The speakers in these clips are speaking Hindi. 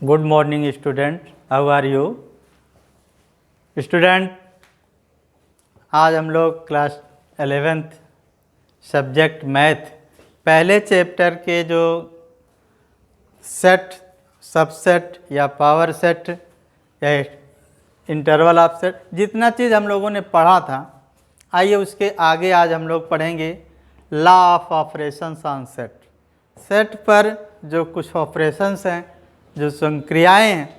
Good morning student, how are you student. आज हम लोग क्लास 11th सब्जेक्ट मैथ पहले चैप्टर के जो सेट, सबसेट या पावर सेट या इंटरवल ऑफ सेट, जितना चीज़ हम लोगों ने पढ़ा था, आइए उसके आगे आज हम लोग पढ़ेंगे law of operations on set. Set पर जो कुछ ऑपरेशंस हैं, जो संक्रियाएं हैं,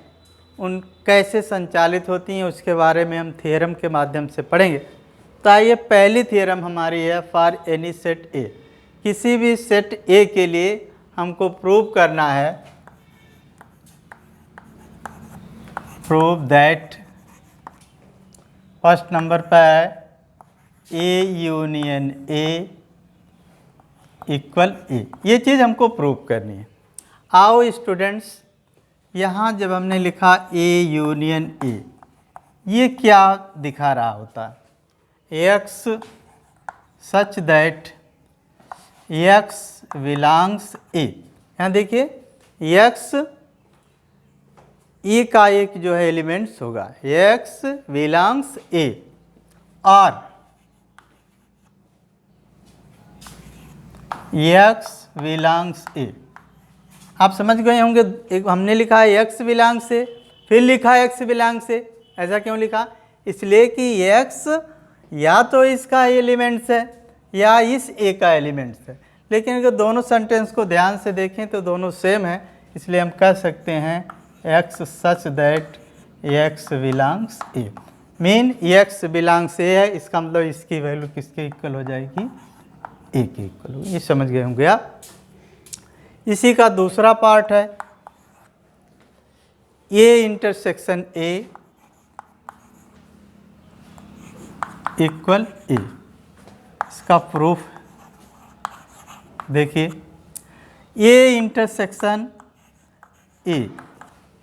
उन कैसे संचालित होती हैं उसके बारे में हम थ्योरम के माध्यम से पढ़ेंगे। तो आइए, पहली थ्योरम हमारी है फॉर एनी सेट ए। किसी भी सेट ए के लिए हमको प्रूव करना है, प्रूव दैट फर्स्ट नंबर पर है ए यूनियन ए इक्वल ए। ये चीज़ हमको प्रूव करनी है। आओ स्टूडेंट्स, यहाँ जब हमने लिखा ए यूनियन ए, ये क्या दिखा रहा होता है? X such that x belongs A. यहाँ देखिए, एक्स ए का एक जो है एलिमेंट्स होगा, एक्स बिलोंग्स ए, और एक्स बिलोंग्स ए। आप समझ गए होंगे, एक हमने लिखा है एक्स बिलोंग से, फिर लिखा है एक्स बिलोंग से। ऐसा क्यों लिखा? इसलिए कि एक्स या तो इसका एलिमेंट्स है या इस ए का एलिमेंट्स है। लेकिन अगर दोनों सेंटेंस को ध्यान से देखें तो दोनों सेम है, इसलिए हम कह सकते हैं x such that x belongs A. Mean x belongs A है, इसका मतलब इसकी वैल्यू किसके इक्वल हो जाएगी? ए के इक्वल होगी। ये समझ गए होंगे आप। इसी का दूसरा पार्ट है ए इंटरसेक्शन ए इक्वल ए। इसका प्रूफ देखिए, ए इंटरसेक्शन ए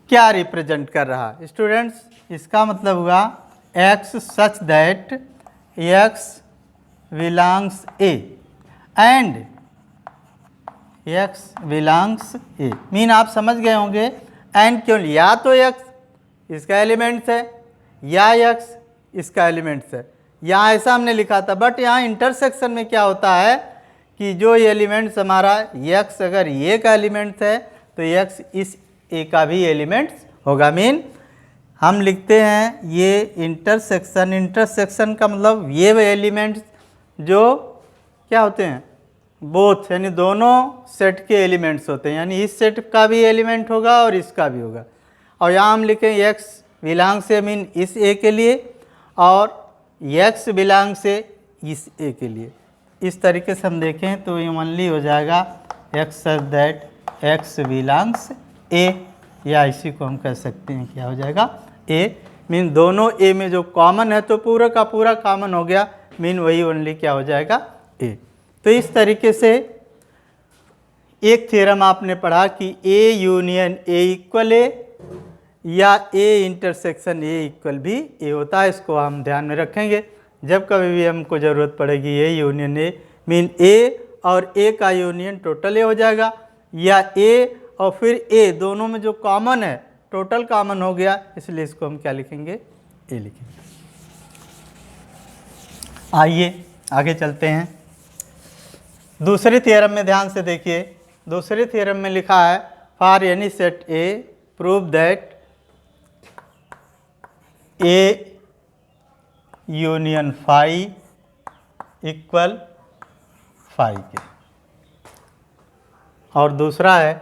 क्या रिप्रेजेंट कर रहा है स्टूडेंट्स? इसका मतलब हुआ x such that x belongs A and x belongs A. Mean आप समझ गए होंगे एंड क्यों? या तो एक्स इसका एलिमेंट्स है या एक्स इसका एलिमेंट्स है। यहाँ ऐसा हमने लिखा था, बट यहाँ इंटरसेक्शन में क्या होता है कि जो एलिमेंट्स हमारा एक्स अगर ए का एलिमेंट्स है तो एक्स इस ए का भी एलिमेंट्स होगा। मीन हम लिखते हैं ये इंटरसेक्शन। इंटरसेक्शन का मतलब ये वे एलिमेंट्स जो क्या होते हैं, बोथ, यानी दोनों सेट के एलिमेंट्स होते हैं, यानी इस सेट का भी एलिमेंट होगा और इसका भी होगा। और यहाँ हम लिखें एक्स बिलोंग से, मीन इस ए के लिए, और एक्स बिलोंग से इस ए के लिए। इस तरीके से हम देखें तो ये ओनली हो जाएगा x such that x belongs A, या इसी को हम कह सकते हैं क्या हो जाएगा? ए। मीन दोनों ए में जो कॉमन है तो पूरा का पूरा कॉमन हो गया, मीन वही ओनली क्या हो जाएगा? ए। तो इस तरीके से एक थ्योरम आपने पढ़ा कि ए यूनियन ए इक्वल ए या ए इंटरसेक्शन ए इक्वल भी ए होता है। इसको हम ध्यान में रखेंगे जब कभी भी हमको ज़रूरत पड़ेगी। ए यूनियन ए मीन ए और ए का यूनियन टोटल ए हो जाएगा, या ए और फिर ए दोनों में जो कॉमन है टोटल कॉमन हो गया, इसलिए इसको हम क्या लिखेंगे? ए लिखेंगे। आइए आगे चलते हैं। दूसरी थ्योरम में ध्यान से देखिए। दूसरी थ्योरम में लिखा है for any set A prove that A union phi equal phi के। और दूसरा है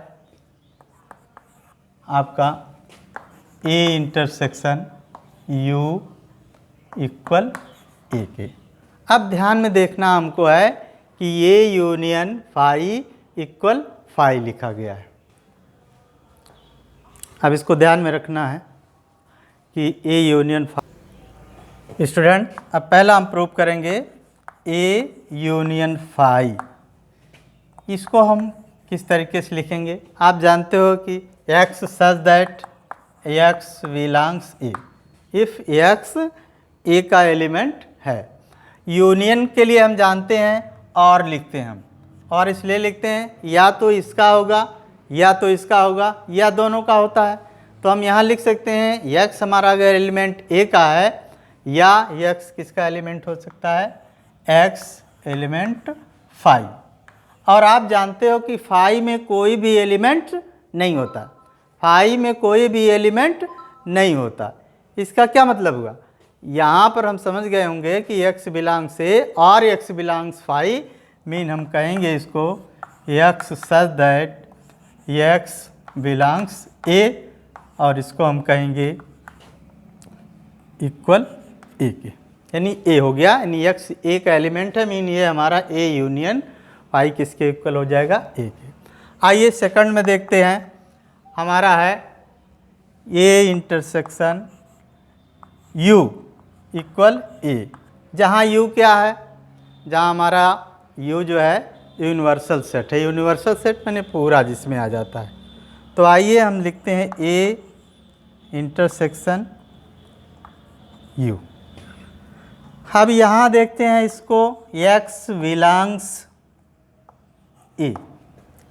आपका A intersection U equal A के। अब ध्यान में देखना हमको है कि ये यूनियन फाई इक्वल फाई लिखा गया है। अब इसको ध्यान में रखना है कि ए यूनियन फाई। स्टूडेंट, अब पहला हम प्रूव करेंगे ए यूनियन फाई। इसको हम किस तरीके से लिखेंगे? आप जानते हो कि x such that x belongs A. If x A का एलिमेंट है। यूनियन के लिए हम जानते हैं और लिखते हैं हम, और इसलिए लिखते हैं या तो इसका होगा या तो इसका होगा या दोनों का होता है। तो हम यहाँ लिख सकते हैं x हमारा अगर एलिमेंट a का है या x किसका एलिमेंट हो सकता है, x एलिमेंट फाई। और आप जानते हो कि फाई में कोई भी एलिमेंट नहीं होता, फाई में कोई भी एलिमेंट नहीं होता। इसका क्या मतलब हुआ, यहाँ पर हम समझ गए होंगे कि x बिलोंग्स ए और x बिलोंग्स फाई, मीन हम कहेंगे इसको x such that x belongs A, और इसको हम कहेंगे इक्वल ए के, यानी ए हो गया, यानी x ए का एलिमेंट है, मीन ये हमारा ए यूनियन फाई किसके इक्वल हो जाएगा, ए के। आइए सेकंड में देखते हैं, हमारा है ए इंटरसेक्शन यू इक्वल ए, जहाँ यू क्या है, जहाँ हमारा यू जो है यूनिवर्सल सेट है, यूनिवर्सल सेट मैंने पूरा जिसमें आ जाता है। तो आइए हम लिखते हैं ए इंटरसेक्शन यू। अब यहाँ देखते हैं इसको x बिलोंग्स ए,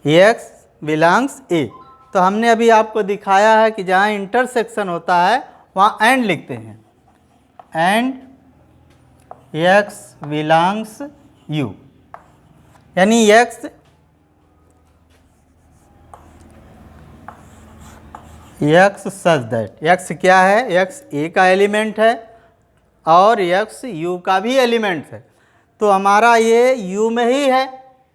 x बिलोंग्स ए। तो हमने अभी आपको दिखाया है कि जहाँ इंटरसेक्शन होता है वहाँ एंड लिखते हैं, एंड x बिलोंग्स यू, यानी x सच दैट x क्या है, x a का एलिमेंट है और x u का भी एलिमेंट है। तो हमारा ये u में ही है,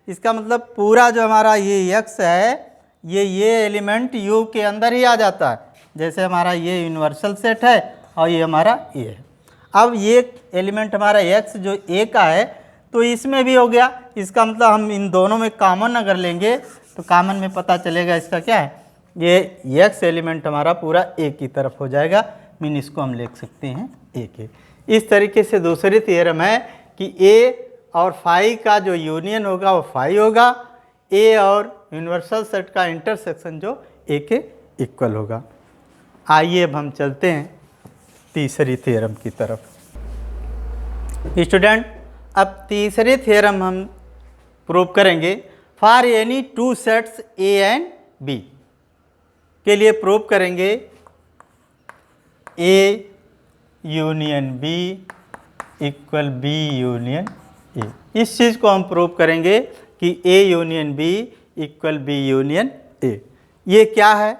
इसका मतलब पूरा जो हमारा ये x है ये एलिमेंट u के अंदर ही आ जाता है। जैसे हमारा ये यूनिवर्सल सेट है और ये हमारा a है। अब ये एलिमेंट हमारा x जो a का है तो इसमें भी हो गया, इसका मतलब हम इन दोनों में कॉमन अगर लेंगे तो कॉमन में पता चलेगा इसका क्या है, ये x एलिमेंट हमारा पूरा a की तरफ हो जाएगा, मीन इसको हम लिख सकते हैं a के। इस तरीके से दूसरी थ्योरम है कि a और फाई का जो यूनियन होगा वो फाई होगा, a और यूनिवर्सल सेट का इंटरसेक्शन जो a के इक्वल होगा। आइए अब हम चलते हैं तीसरी थ्योरम की तरफ। स्टूडेंट, अब तीसरी थ्योरम हम प्रूव करेंगे for any two sets A and B के लिए प्रूव करेंगे A union B equal B union A. इस चीज़ को हम प्रूव करेंगे कि A union B equal B union A. ये क्या है,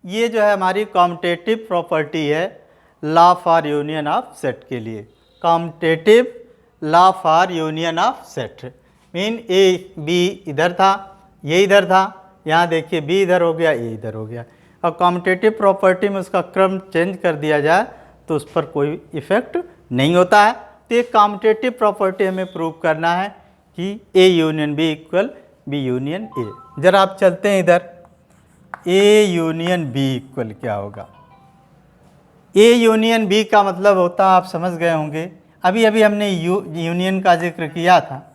ये जो है हमारी कॉम्यूटेटिव प्रॉपर्टी है law for union of set के लिए। Commutative law for union of set mean A B इधर था, ये इधर था, यहाँ देखिए बी इधर हो गया, ए इधर हो गया। और कॉम्यूटेटिव प्रॉपर्टी में उसका क्रम चेंज कर दिया जाए तो उस पर कोई इफेक्ट नहीं होता है। तो एक कॉम्यूटेटिव प्रॉपर्टी हमें प्रूव करना है कि A union B equal B union A. जरा आप चलते हैं इधर, ए यूनियन बी इक्वल क्या होगा। ए यूनियन बी का मतलब होता है, आप समझ गए होंगे, अभी अभी हमने यूनियन का जिक्र किया था।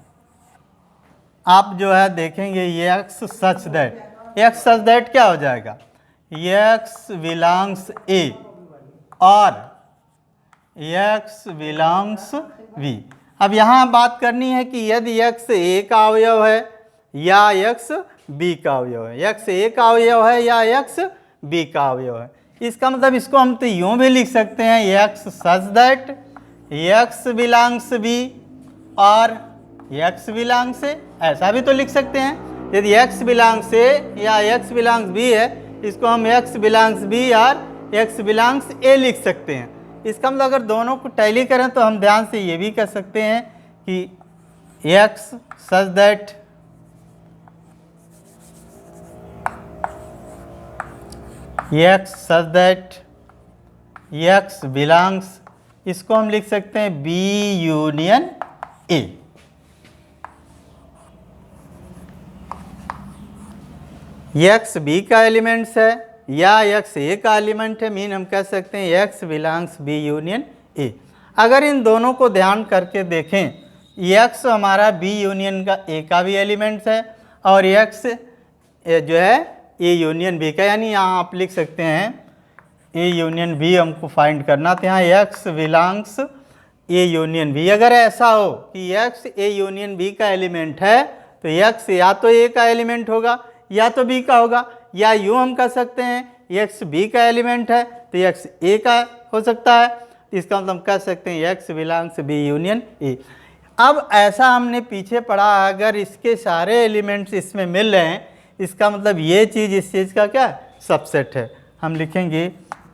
आप जो है देखेंगे ये एक्स सच दैट क्या हो जाएगा, एक्स बिलोंग्स ए और एक्स बिलोंग्स बी। अब यहाँ बात करनी है कि यदि एक्स ए का अवयव है या एक्स बी का अवयव है, एक्स ए का अवयव है या एक्स बी का अवयव है। इसका मतलब इसको हम तो यूँ भी लिख सकते हैं x such that x belongs B और एक्स बिलोंग्स ए, ऐसा भी तो लिख सकते हैं। यदि एक्स बिलोंग्स ए या एक्स बिलोंग्स बी है, इसको हम एक्स बिलोंग्स बी और एक्स बिलोंग्स ए लिख सकते हैं। इसका मतलब अगर दोनों को टैली करें तो हम ध्यान से ये भी कह सकते हैं कि x such that x belongs, इसको हम लिख सकते हैं B union A. X B का एलिमेंट्स है या एक्स ए का एलिमेंट है, मीन हम कह सकते हैं x belongs B union A. अगर इन दोनों को ध्यान करके देखें, एक्स हमारा बी यूनियन का ए का भी एलिमेंट्स है और एक्स जो है ए यूनियन बी का, यानी यहाँ आप लिख सकते हैं ए यूनियन बी हमको फाइंड करना था, यहाँ x belongs A union B. अगर ऐसा हो कि एक्स ए यूनियन बी का एलिमेंट है तो एक्स या तो ए का एलिमेंट होगा या तो बी का होगा, या यूँ हम कह सकते हैं एक्स बी का एलिमेंट है तो एक्स ए का हो सकता है, तो इसका मतलब हम कह सकते हैं x belongs B union A. अब ऐसा हमने पीछे पढ़ा, अगर इसके सारे एलिमेंट्स इसमें मिल रहे हैं इसका मतलब ये चीज़ इस चीज़ का क्या सबसेट है। हम लिखेंगे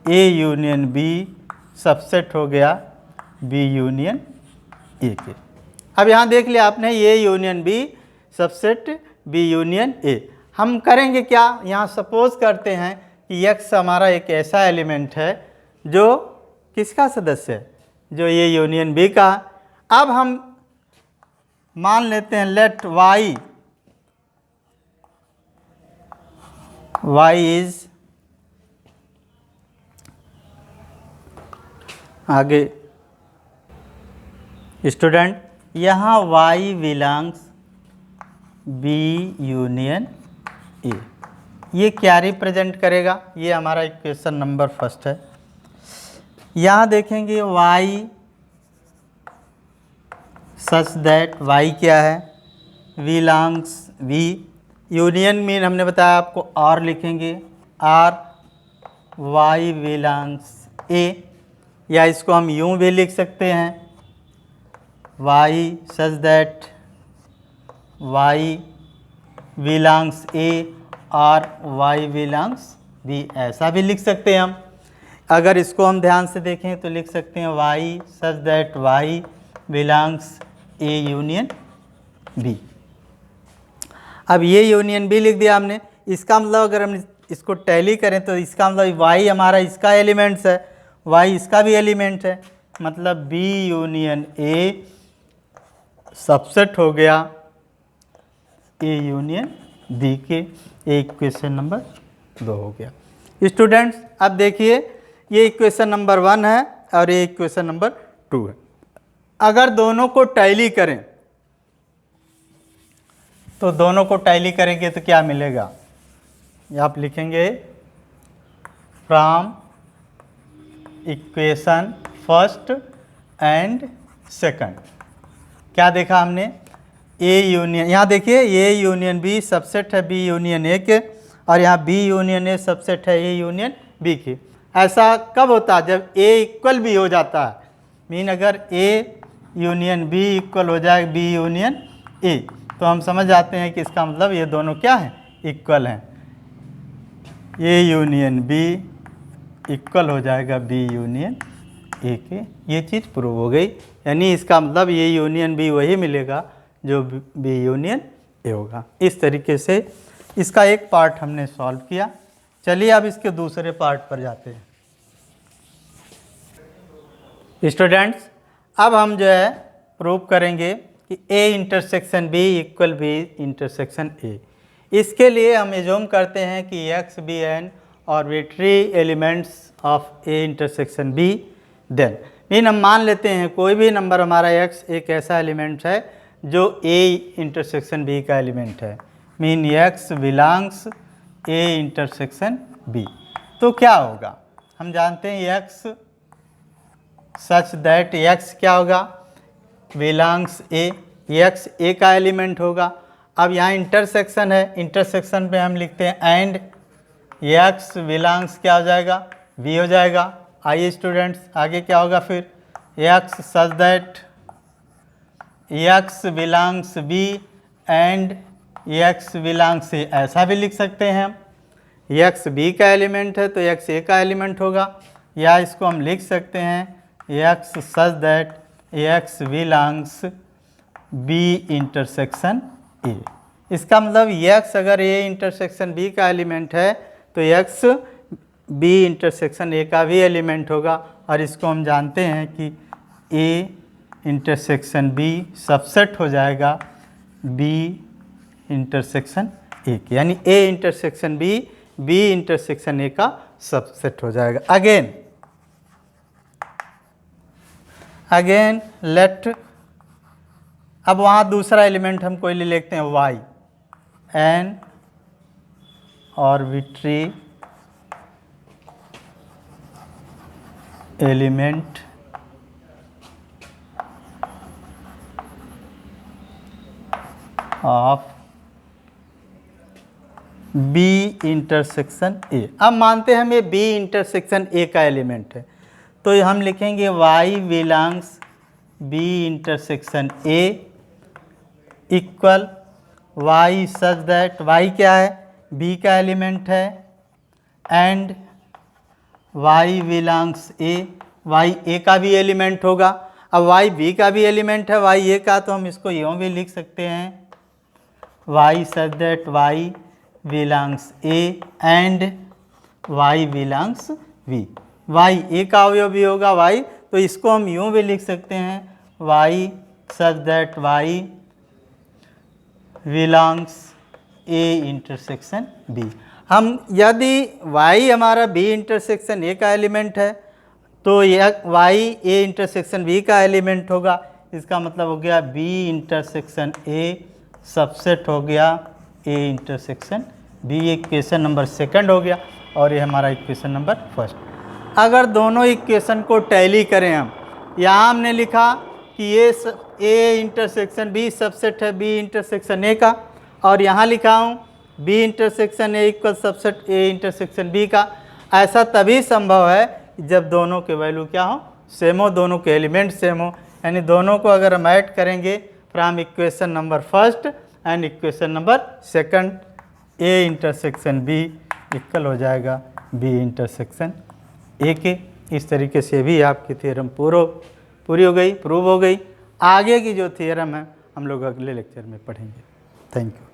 ए यूनियन बी सबसेट हो गया बी यूनियन ए के। अब यहाँ देख लिया आपने A union B subset B union A. हम करेंगे क्या, यहाँ सपोज करते हैं कि एक्स हमारा एक ऐसा एलिमेंट है जो किसका सदस्य है, जो ए यूनियन बी का। अब हम मान लेते हैं लेट वाई इज, आगे स्टूडेंट यहाँ y belongs B union A. ये क्या रिप्रेजेंट करेगा, ये हमारा इक्वेशन नंबर फर्स्ट है। यहाँ देखेंगे y सच दैट y क्या है, बिलोंग्स बी, यूनियन मीन हमने बताया आपको और लिखेंगे आर, y बिलोंग्स ए, या इसको हम यूँ भी लिख सकते हैं y such that y belongs A और y बिलोंग्स बी, ऐसा भी लिख सकते हैं हम। अगर इसको हम ध्यान से देखें तो लिख सकते हैं y such that y belongs A union B. अब ये यूनियन बी लिख दिया हमने, इसका मतलब अगर हम इसको टैली करें तो इसका मतलब y हमारा इसका एलिमेंट्स है, y इसका भी एलिमेंट है, मतलब बी यूनियन ए सबसेट हो गया ए यूनियन बी के। ये इक्वेशन नंबर 2 हो गया। स्टूडेंट्स अब देखिए ये इक्वेशन नंबर 1 है और ये इक्वेशन नंबर 2 है। अगर दोनों को टैली करें तो दोनों को टैली करेंगे तो क्या मिलेगा, ये आप लिखेंगे from equation first and second. क्या देखा हमने, ए यूनियन, यहाँ देखिए ए यूनियन बी सबसेट है बी यूनियन ए के, और यहाँ बी यूनियन ए सबसेट है ए यूनियन बी के। ऐसा कब होता है, जब ए इक्वल भी हो जाता है, मीन अगर ए यूनियन बी इक्वल हो जाए बी यूनियन ए, तो हम समझ जाते हैं कि इसका मतलब ये दोनों क्या हैं, इक्वल हैं। ए यूनियन बी इक्वल हो जाएगा बी यूनियन ए के, ये चीज़ प्रूव हो गई। यानी इसका मतलब ये यूनियन बी वही मिलेगा जो बी यूनियन ए होगा। इस तरीके से इसका एक पार्ट हमने सॉल्व किया। चलिए अब इसके दूसरे पार्ट पर जाते हैं। स्टूडेंट्स अब हम जो है प्रूव करेंगे कि A intersection B equal B intersection A. इसके लिए हम एज्यूम करते हैं कि x be an arbitrary elements of A intersection B, then mean हम मान लेते हैं कोई भी नंबर हमारा एक्स एक ऐसा एलिमेंट है जो ए इंटरसेक्शन बी का एलिमेंट है, mean x belongs A intersection B. तो क्या होगा, हम जानते हैं एक्स सच दैट एक्स क्या होगा, बिलोंग्स ए, एक्स ए का एलिमेंट होगा। अब यहाँ इंटरसेक्शन है, इंटरसेक्शन पे हम लिखते हैं एंड एक्स बिलोंग्स क्या हो जाएगा, बी हो जाएगा। आइए स्टूडेंट्स आगे क्या होगा फिर, x such that x belongs B and x belongs A, ऐसा भी लिख सकते हैं हम। एक्स बी का एलिमेंट है तो एक्स ए का एलिमेंट होगा, या इसको हम लिख सकते हैं x such that x belongs B intersection A. इसका मतलब एक्स अगर ए इंटरसेक्शन बी का एलिमेंट है तो एक्स बी इंटरसेक्शन ए का भी एलिमेंट होगा, और इसको हम जानते हैं कि ए इंटरसेक्शन बी सबसेट हो जाएगा बी इंटरसेक्शन ए के, यानी A intersection B B intersection A का सबसेट हो जाएगा। अगेन लेट, अब वहाँ दूसरा एलिमेंट हम कोई ले लेते हैं y, an arbitrary element of B intersection A. अब मानते हैं हम ये बी इंटरसेक्शन ए का एलिमेंट है, तो ये हम लिखेंगे y belongs B intersection A equal y such that y क्या है, b का एलिमेंट है, and y belongs a, y a का भी एलिमेंट होगा। अब y b का भी एलिमेंट है y a का, तो हम इसको यूँ भी लिख सकते हैं y such that y belongs a and y belongs b। y a का अवयव भी होगा y, तो इसको हम यूँ भी लिख सकते हैं y such that y belongs a intersection b। हम यदि y हमारा b इंटरसेक्शन a का एलिमेंट है, तो यह y a इंटरसेक्शन b का एलिमेंट होगा। इसका मतलब हो गया b इंटरसेक्शन a सबसेट हो गया a intersection b। Equation number second हो गया और ये हमारा इक्वेशन नंबर फर्स्ट। अगर दोनों इक्वेशन को टैली करें हम, यहाँ हमने लिखा कि ये a इंटरसेक्शन b सबसेट है b इंटरसेक्शन a का, और यहाँ लिखा हूँ b intersection a equal subset a intersection b का। ऐसा तभी संभव है जब दोनों के वैल्यू क्या हो, सेम हो, दोनों के एलिमेंट सेम हो। यानी दोनों को अगर हम ऐड करेंगे from equation number first and equation number second, a intersection b equal हो जाएगा b इंटरसेक्शन a के। इस तरीके से भी आपकी थ्योरम पूरी हो गई, प्रूव हो गई। आगे की जो थ्योरम है हम लोग अगले लेक्चर में पढ़ेंगे। Thank you.